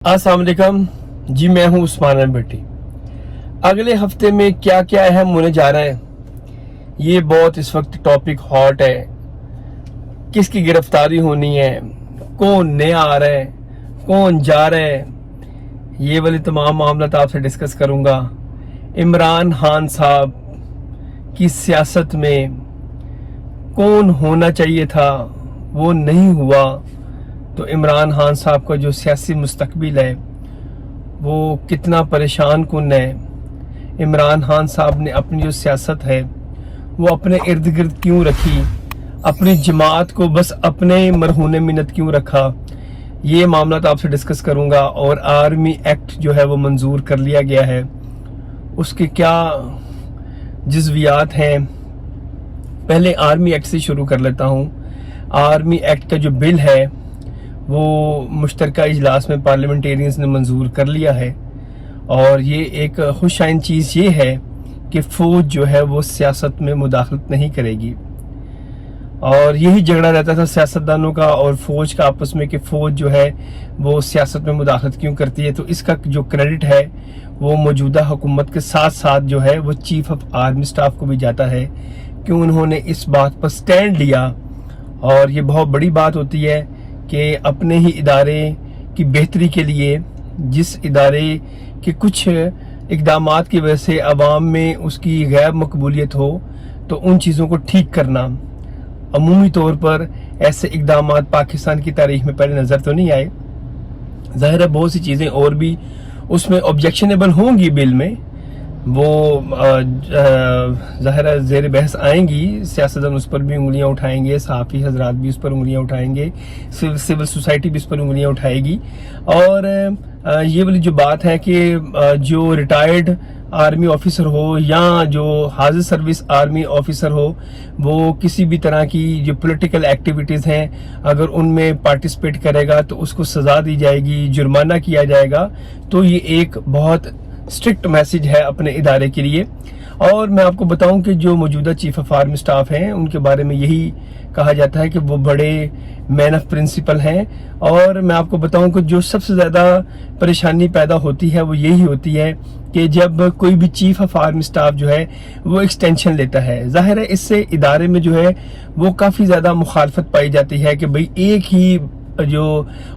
अस्सलाम वालेकुम जी, मैं हूं उस्मान भट्टी। अगले हफ्ते में क्या क्या अहम होने जा रहा है, ये बहुत इस वक्त टॉपिक हॉट है। किसकी गिरफ्तारी होनी है, कौन नया आ रहा है, कौन जा रहा है, ये वाले तमाम मामला आपसे डिस्कस करूंगा। इमरान खान साहब की सियासत में कौन होना चाहिए था, वो नहीं हुआ, तो इमरान खान साहब का जो सियासी मुस्तकबिल है वो कितना परेशान कुन है। इमरान खान साहब ने अपनी जो सियासत है वो अपने इर्द गिर्द क्यों रखी, अपनी जमात को बस अपने मरहून मिन्नत क्यों रखा, ये मामला तो आपसे डिस्कस करूंगा। और आर्मी एक्ट जो है वो मंजूर कर लिया गया है, उसके क्या जज्वियात हैं। पहले आर्मी एक्ट से शुरू कर लेता हूँ। आर्मी एक्ट का जो बिल है वो मुश्तरका इजलास में पार्लियामेंटेरियंस ने मंजूर कर लिया है। और ये एक खुशाइन चीज़ ये है कि फ़ौज जो है वो सियासत में मुदाखलत नहीं करेगी। और यही झगड़ा रहता था सियासतदानों का और फ़ौज का आपस में कि फ़ौज जो है वो सियासत में मुदाखलत क्यों करती है। तो इसका जो क्रेडिट है वो मौजूदा हुकूमत के साथ साथ जो है वो चीफ ऑफ आर्मी स्टाफ को भी जाता है कि उन्होंने इस बात पर स्टैंड लिया। और ये बहुत बड़ी बात होती है कि अपने ही इदारे की बेहतरी के लिए, जिस इदारे के कुछ इक़दामात की वजह से अवाम में उसकी गैर मकबूलियत हो, तो उन चीज़ों को ठीक करना। अमूमी तौर पर ऐसे इक़दामात पाकिस्तान की तारीख में पहले नज़र तो नहीं आए। ज़ाहिर है बहुत सी चीज़ें और भी उसमें ऑब्जेक्शनेबल होंगी बिल में, वो ज़ाहिर है ज़ेर बहस आएंगी, सियासतदान उस पर भी उंगलियां उठाएंगे, सहाफ़ी हजरात भी उस पर उंगलियां उठाएंगे, सिविल सोसाइटी भी उस पर उंगलियां उठाएगी। और ये वाली जो बात है कि जो रिटायर्ड आर्मी ऑफिसर हो या जो हाजिर सर्विस आर्मी ऑफिसर हो, वो किसी भी तरह की जो पॉलिटिकल एक्टिविटीज़ हैं अगर उनमें पार्टिसिपेट करेगा तो उसको सज़ा दी जाएगी, जुर्माना किया जाएगा। तो ये एक बहुत स्ट्रिक्ट मैसेज है अपने इदारे के लिए। और मैं आपको बताऊं कि जो मौजूदा चीफ ऑफ आर्मी स्टाफ हैं उनके बारे में यही कहा जाता है कि वो बड़े मैन ऑफ प्रिंसिपल हैं। और मैं आपको बताऊं कि जो सबसे ज़्यादा परेशानी पैदा होती है वो यही होती है कि जब कोई भी चीफ ऑफ आर्मी स्टाफ जो है वो एक्सटेंशन लेता है। जाहिर है इससे इदारे में जो है वो काफ़ी ज़्यादा मुखालफत पाई जाती है कि भाई एक ही जो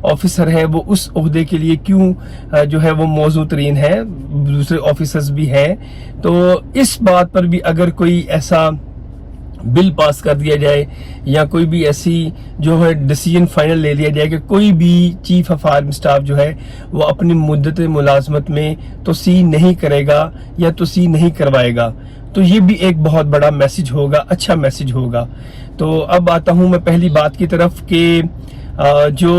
ऑफिसर है वो उस ओहदे के लिए क्यों जो है वो मौजूद तरीन है, दूसरे ऑफिसर्स भी हैं। तो इस बात पर भी अगर कोई ऐसा बिल पास कर दिया जाए या कोई भी ऐसी जो है डिसीजन फाइनल ले लिया जाए कि कोई भी चीफ ऑफ आर्मी स्टाफ जो है वो अपनी मुद्दत मुलाजमत में तोसी नहीं करेगा या तोसी नहीं करवाएगा, तो ये भी एक बहुत बड़ा मैसेज होगा, अच्छा मैसेज होगा। तो अब आता हूँ मैं पहली बात की तरफ कि जो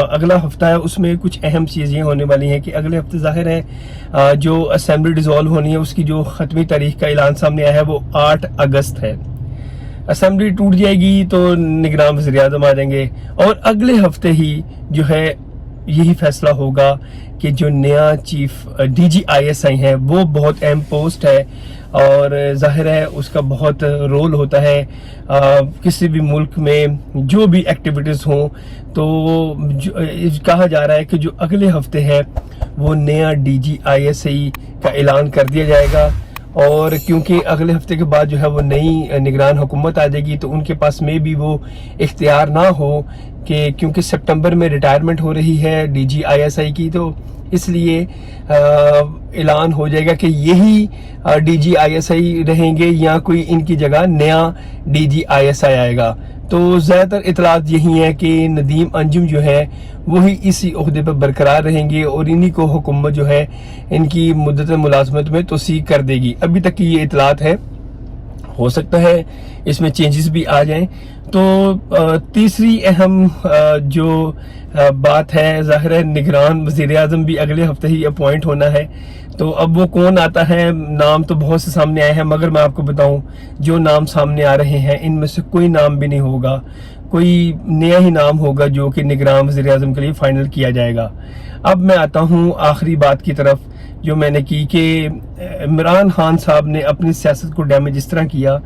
अगला हफ्ता है उसमें कुछ अहम चीज़ें होने वाली हैं कि अगले हफ्ते ज़ाहिर है जो असेंबली डिज़ोल्व होनी है उसकी जो ख़त्मी तारीख का ऐलान सामने आया है वो 8 अगस्त है। असेंबली टूट जाएगी तो निगरान वज़ीर-ए-आज़म आ जाएंगे और अगले हफ्ते ही जो है यही फैसला होगा कि जो नया चीफ DGISI है वो बहुत अहम पोस्ट है और ज़ाहिर है उसका बहुत रोल होता है किसी भी मुल्क में जो भी एक्टिविटीज़ हों। तो कहा जा रहा है कि जो अगले हफ्ते है वो नया DGISI का ऐलान कर दिया जाएगा। और क्योंकि अगले हफ्ते के बाद जो है वो नई निगरान हुकूमत आ जाएगी तो उनके पास में भी वो इख्तियार ना हो कि क्योंकि सितंबर में रिटायरमेंट हो रही है DGISI की, तो इसलिए ऐलान हो जाएगा कि यही DGISI रहेंगे या कोई इनकी जगह नया DGISI आएगा। तो ज़्यादातर इतलात यही है कि नदीम अंजुम जो है वही इसी ओहदे पर बरकरार रहेंगे और इन्हीं को हुकूमत जो है इनकी मुद्दत मुलाजमत में तोसी कर देगी। अभी तक की ये इतलात है, हो सकता है इसमें चेंजेस भी आ जाएं। तो तीसरी अहम जो बात है, ज़ाहिर है निगरान वज़ीर-ए-आज़म भी अगले हफ्ते ही अपॉइंट होना है। तो अब वो कौन आता है, नाम तो बहुत से सामने आए हैं, मगर मैं आपको बताऊं जो नाम सामने आ रहे हैं इनमें से कोई नाम भी नहीं होगा, कोई नया ही नाम होगा जो कि निगरान वज़ीर-ए-आज़म के लिए फाइनल किया जाएगा। अब मैं आता हूँ आखिरी बात की तरफ जो मैंने की कि इमरान खान साहब ने अपनी सियासत को डैमेज इस तरह किया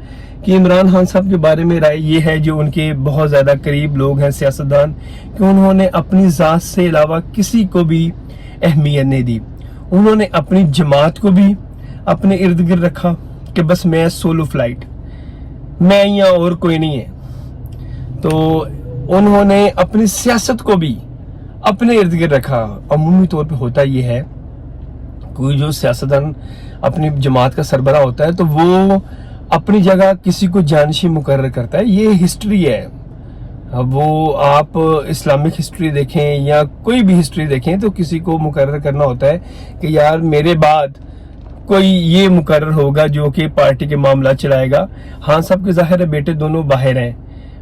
کہ عمران خان صاحب کے بارے میں رائے یہ ہے، جو ان کے بہت زیادہ قریب لوگ ہیں سیاستدان، کہ انہوں نے اپنی ذات سے علاوہ کسی کو بھی اہمیت نہیں دی. انہوں نے اپنی جماعت کو بھی اپنے ارد گرد رکھا کہ بس میں سولو فلائٹ، میں یا اور کوئی نہیں ہے. تو انہوں نے اپنی سیاست کو بھی اپنے ارد گرد رکھا. عمومی طور پہ ہوتا یہ ہے، کوئی جو سیاستدان اپنی جماعت کا سربراہ ہوتا ہے تو وہ اپنی جگہ کسی کو جانشین مقرر کرتا ہے. یہ ہسٹری ہے. وہ آپ اسلامک ہسٹری دیکھیں یا کوئی بھی ہسٹری دیکھیں تو کسی کو مقرر کرنا ہوتا ہے کہ یار میرے بعد کوئی یہ مقرر ہوگا جو کہ پارٹی کے معاملات چلائے گا. خان صاحب کے ظاہر ہے بیٹے دونوں باہر ہیں.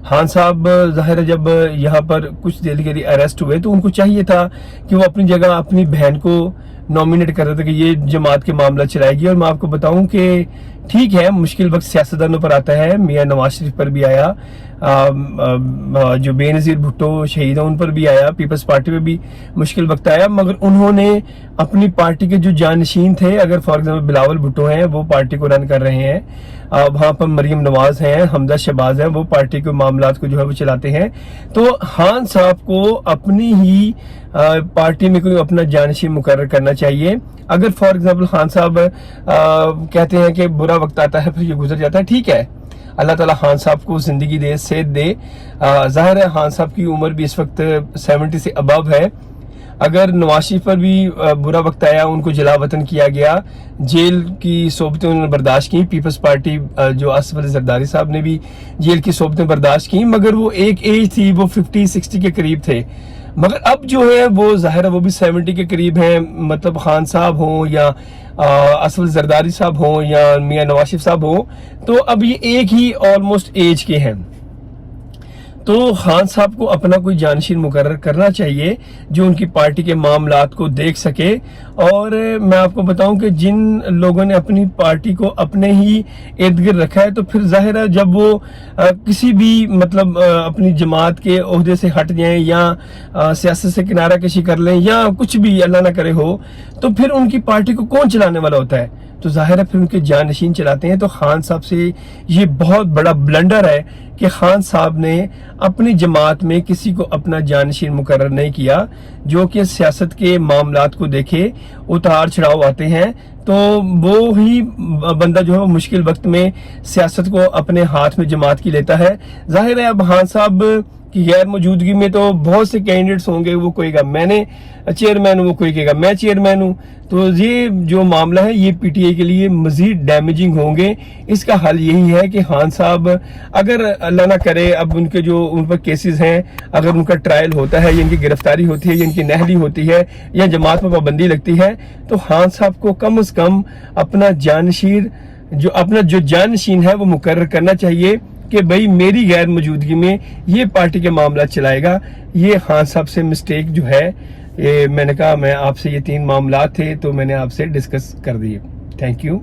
خان صاحب ظاہر ہے جب یہاں پر کچھ دیر کے لیے اریسٹ ہوئے تو ان کو چاہیے تھا کہ وہ اپنی جگہ اپنی بہن کو نومینیٹ کر رہے تھے کہ یہ جماعت کے معاملہ چلائے گی. اور میں آپ کو بتاؤں کہ ٹھیک ہے، مشکل وقت سیاستدانوں پر آتا ہے. میاں نواز شریف پر بھی آیا، جو بے نظیر بھٹو شہید ہیں ان پر بھی آیا، پیپلز پارٹی پہ بھی مشکل وقت آیا، مگر انہوں نے اپنی پارٹی کے جو جانشین تھے، اگر فار ایگزامپل بلاول بھٹو ہیں وہ پارٹی کو رن کر رہے ہیں، وہاں پر مریم نواز ہیں، حمزہ شہباز ہیں، وہ پارٹی کے معاملات کو جو ہے وہ چلاتے ہیں. تو خان صاحب کو اپنی ہی پارٹی میں کوئی اپنا جانشین مقرر کرنا چاہیے. اگر فار ایگزامپل خان صاحب کہتے ہیں کہ برا وقت آتا ہے پھر یہ گزر جاتا ہے، ٹھیک ہے، اللہ تعالیٰ خان صاحب کو زندگی دے، صحت دے. ظاہر ہے خان صاحب کی عمر بھی اس وقت 70 سے ابو ہے. اگر نواز شریف پر بھی برا وقت آیا، ان کو جلا وطن کیا گیا، جیل کی صحبتیں انہوں نے برداشت کی، پیپلز پارٹی جو آصف علی زرداری صاحب نے بھی جیل کی صحبتیں برداشت کی، مگر وہ ایک ایج تھی، وہ 50-60 کے قریب تھے. مگر اب جو ہے وہ ظاہر ہے وہ بھی 70 کے قریب ہیں. مطلب خان صاحب ہوں یا آصف علی زرداری صاحب ہوں یا میاں نواز شریف صاحب ہوں، تو اب یہ ایک ہی آلموسٹ ایج کے ہیں. تو خان صاحب کو اپنا کوئی جانشین مقرر کرنا چاہیے جو ان کی پارٹی کے معاملات کو دیکھ سکے. اور میں آپ کو بتاؤں کہ جن لوگوں نے اپنی پارٹی کو اپنے ہی ارد گرد رکھا ہے تو پھر ظاہر ہے جب وہ کسی بھی مطلب اپنی جماعت کے عہدے سے ہٹ جائیں یا سیاست سے کنارہ کشی کر لیں یا کچھ بھی اللہ نہ کرے ہو، تو پھر ان کی پارٹی کو کون چلانے والا ہوتا ہے؟ تو ظاہر ہے پھر ان کے جانشین چلاتے ہیں. تو خان صاحب سے یہ بہت بڑا بلنڈر ہے کہ خان صاحب نے اپنی جماعت میں کسی کو اپنا جانشین مقرر نہیں کیا جو کہ سیاست کے معاملات کو دیکھے. اتار چڑھاؤ آتے ہیں تو وہ ہی بندہ جو ہے وہ مشکل وقت میں سیاست کو اپنے ہاتھ میں جماعت کی لیتا ہے. ظاہر ہے اب خان صاحب کی غیر موجودگی میں تو بہت سے کینڈیڈیٹس ہوں گے، وہ کوئی گا میں نے چیئرمین ہوں، وہ کوئی کہے گا میں چیئرمین ہوں. تو یہ جو معاملہ ہے یہ پی ٹی آئی کے لیے مزید ڈیمیجنگ ہوں گے. اس کا حل یہی ہے کہ خان صاحب اگر اللہ نہ کرے اب ان کے جو ان پر کیسز ہیں، اگر ان کا ٹرائل ہوتا ہے یا ان کی گرفتاری ہوتی ہے یا ان کی نہلی ہوتی ہے یا جماعت پر پابندی لگتی ہے، تو خان صاحب کو کم از کم اپنا جو جانشین ہے وہ مقرر کرنا چاہیے کہ بھئی میری غیر موجودگی میں یہ پارٹی کے معاملات چلائے گا. یہ خان صاحب سے مسٹیک جو ہے، میں نے کہا میں آپ سے یہ 3 معاملات تھے تو میں نے آپ سے ڈسکس کر دیے. Thank you.